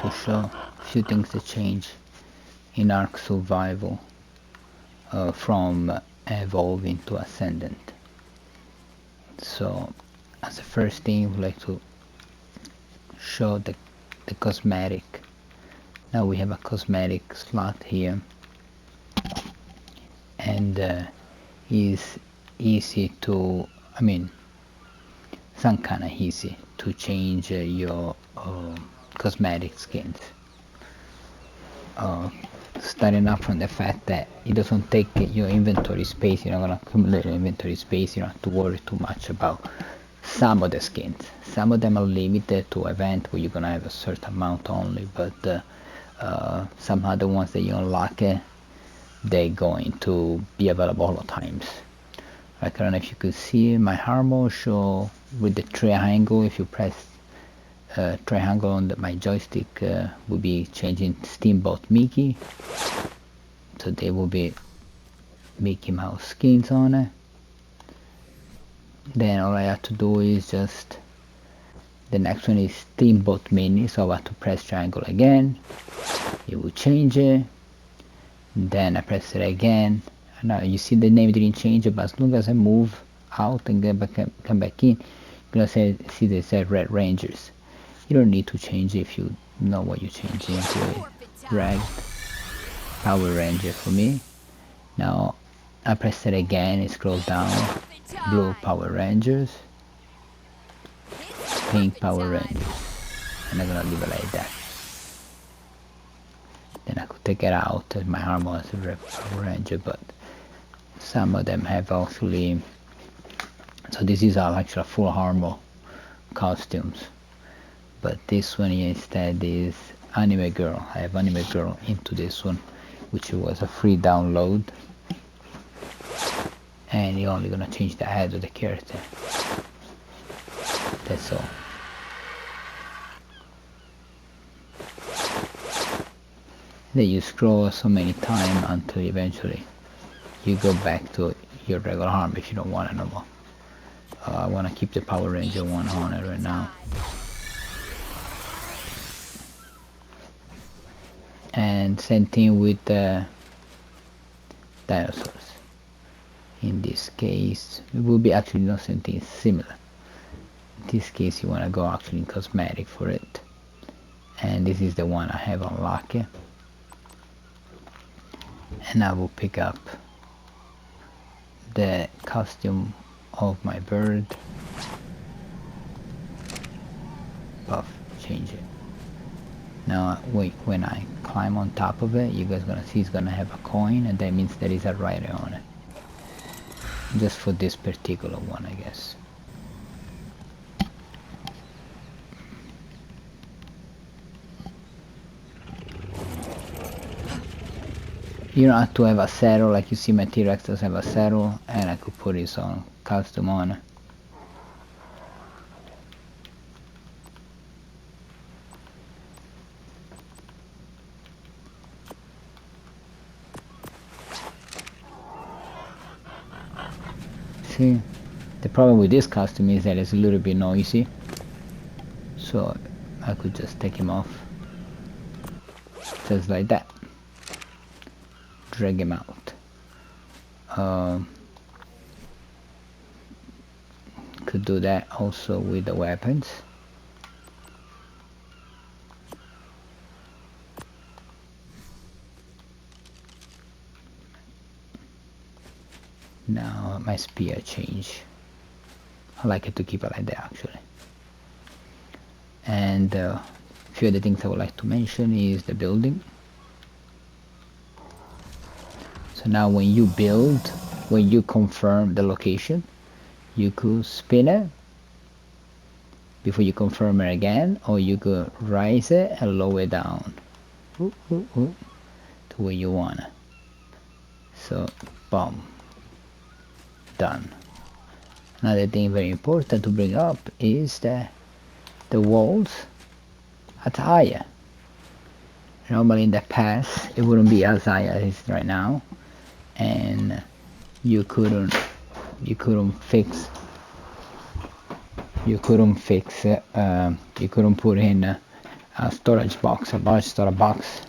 to show a few things that change in Ark Survival from Evolving to Ascendant. So as the first thing, we'd like to show the cosmetic. Now we have a cosmetic slot here, and is easy to, I mean, some kind of easy to change your cosmetic skins. Starting up from the fact that it doesn't take your inventory space, you're not going to accumulate inventory space, you don't have to worry too much about some of the skins. Some of them are limited to event where you're going to have a certain amount only, but some other ones that you unlock, they're going to be available all the times. Like, I don't know if you could see my armor show with the triangle. If you press triangle on my joystick, will be changing Steamboat Mickey, so they will be Mickey Mouse skins on it. Then all I have to do is just, the next one is Steamboat Mini, so I have to press triangle again, it will change it. Then I press it again. Now you see the name didn't change, but as long as I move out and come back in, you're gonna see they said Red Rangers. You don't need to change it if you know what you're changing to. Red Power Ranger for me. Now I press it again, it scrolls down. Blue Power Rangers, Pink Power Rangers, and I'm gonna leave it like that. Then I could take it out as my armor as a Red Power Ranger, but some of them have actually, so this is all actually full armor costumes, but this one here instead is Anime Girl. I have Anime Girl into this one, which was a free download, and you're only gonna change the head of the character, that's all. Then you scroll so many times until eventually you go back to your regular arm if you don't want it no more. I want to keep the Power Ranger one on it right now. And same thing with the dinosaurs. In this case, it will be actually not something similar. In this case, you want to go actually in cosmetic for it. And this is the one I have unlocked. And I will pick up the costume of my bird. Buff, change it. Now when I climb on top of it, you guys gonna see it's gonna have a coin, and that means there is a rider on it. Just for this particular one, I guess. You don't have to have a saddle, like you see my T-Rex does have a saddle, and I could put his own costume on. See, the problem with this costume is that it's a little bit noisy, so I could just take him off, just like that. Drag him out. Could do that also with the weapons. Now my spear change. I like it to keep it like that actually. And a few other things I would like to mention is the building. So now when you build, when you confirm the location, you could spin it before you confirm it again, or you could rise it and lower it down to where you want it. So boom, done. Another thing very important to bring up is the walls are higher. Normally in the past it wouldn't be as high as it is right now, and you couldn't fix you couldn't put in a storage box, a large storage box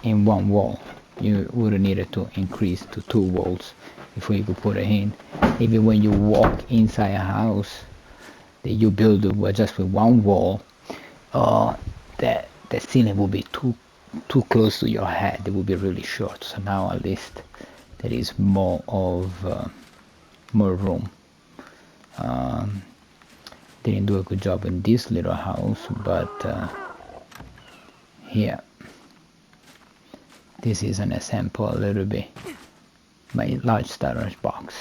in one wall. You would have needed to increase to 2 walls before you could put it in. Even when you walk inside a house that you build with just with one wall, the ceiling will be too close to your head. It will be really short. So now at least there is more room. Didn't do a good job in this little house, but here, this is an example a little bit. My large storage box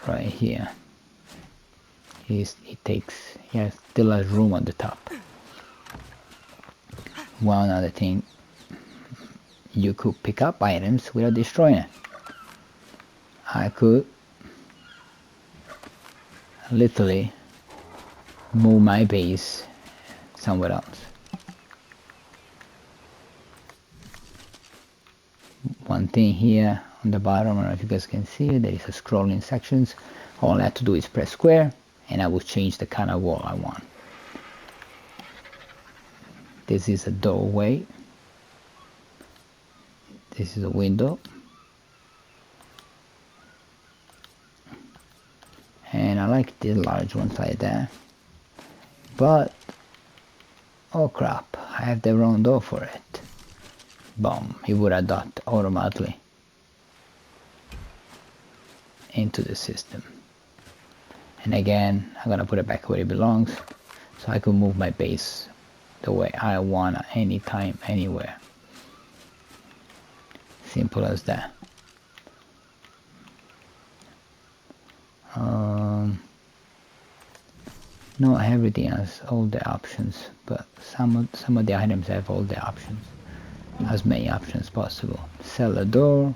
right here. He has still has room on the top. One other thing, you could pick up items without destroying it. I could literally move my base somewhere else. One thing here on the bottom, I don't know if you guys can see, there is a scrolling sections. All I have to do is press square and I will change the kind of wall I want. This is a doorway. This is a window. And I like the large ones like that. But, oh crap, I have the wrong door for it. Boom, it would adapt automatically into the system. And again, I'm gonna put it back where it belongs, so I can move my base the way I want, anytime, anywhere. Simple as that. Not everything has all the options, but some of the items have all the options, as many options as possible. Cellar door.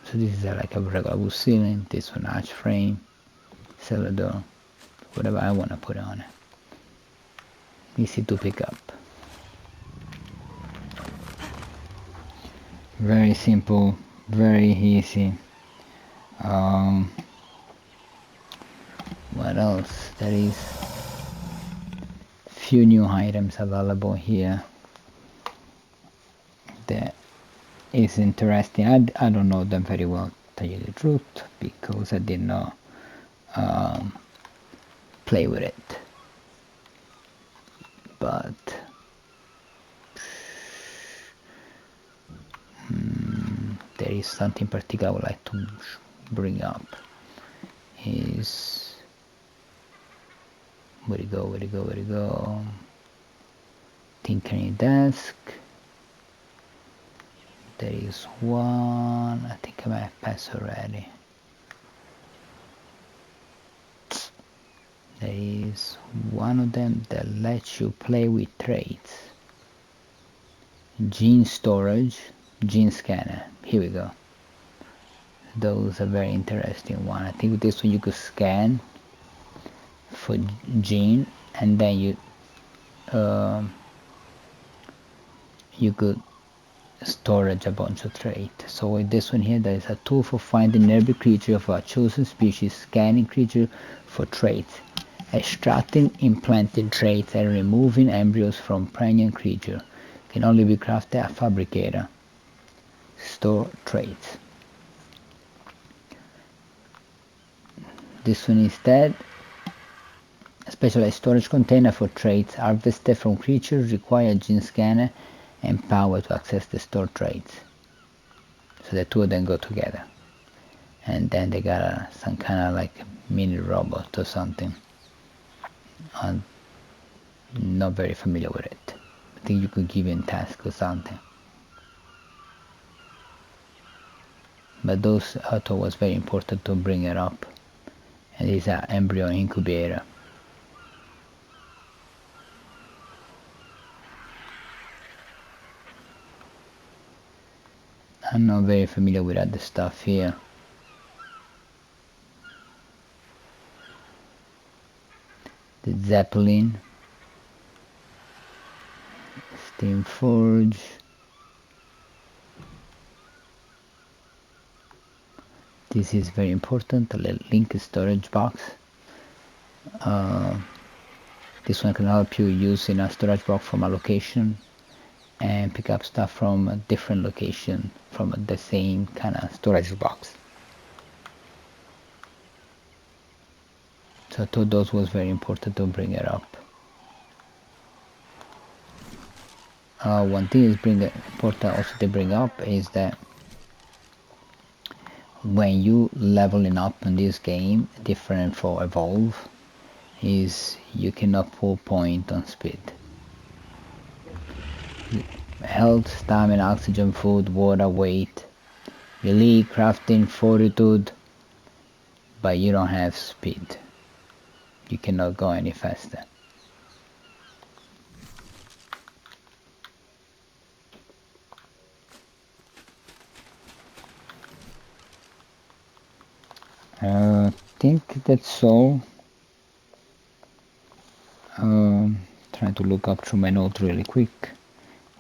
So this is like a regular wood ceiling, this one arch frame, cellar door, whatever I want to put on it. Easy to pick up. Very simple, very easy. What else? There is few new items available here that is interesting. I don't know them very well, to tell you the truth, because I did not play with it. But there is something particular I would like to bring up. Is where it go? Tinkering desk. There is one, I think I might have passed already. There is one of them that lets you play with traits. Gene storage, gene scanner. Here we go. Those are very interesting one. I think with this one you could scan for gene, and then you could storage a bunch of traits. So with this one here, there is a tool for finding every creature of a chosen species, scanning creature for traits, extracting implanted traits, and removing embryos from pregnant creature. Can only be crafted at fabricator. Store traits. This one instead, a specialized storage container for traits harvested from creatures require a gene scanner and power to access the stored traits. So the two of them go together. And then they got some kind of like mini robot or something. I'm not very familiar with it. I think you could give him tasks or something. But those, I thought was very important to bring it up. And it's an embryo incubator. I'm not very familiar with other stuff here. The Zeppelin, Steam Forge, This is very important, the link storage box. This one can help you use in a storage box from a location and pick up stuff from a different location from the same kind of storage box. So I thought those was very important to bring it up. One thing is important also to bring up is that when you leveling up in this game, different for Evolve, is you cannot pull point on speed. Health, stamina, oxygen, food, water, weight, melee, crafting, fortitude, but you don't have speed. You cannot go any faster. I think that's all. Trying to look up through my notes really quick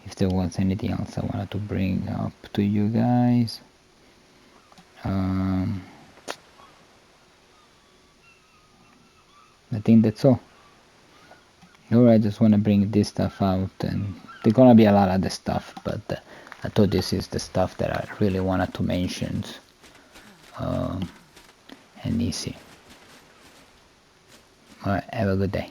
if there was anything else I wanted to bring up to you guys. I think that's all. Alright, I just want to bring this stuff out, and there's gonna be a lot of other stuff, but I thought this is the stuff that I really wanted to mention. And easy. Alright, have a good day.